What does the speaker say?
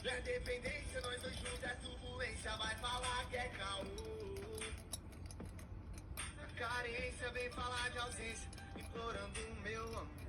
É dependência, nós dois juntos é turbulência. Vai falar que é caô. A carência vem falar de ausência, implorando o meu amor.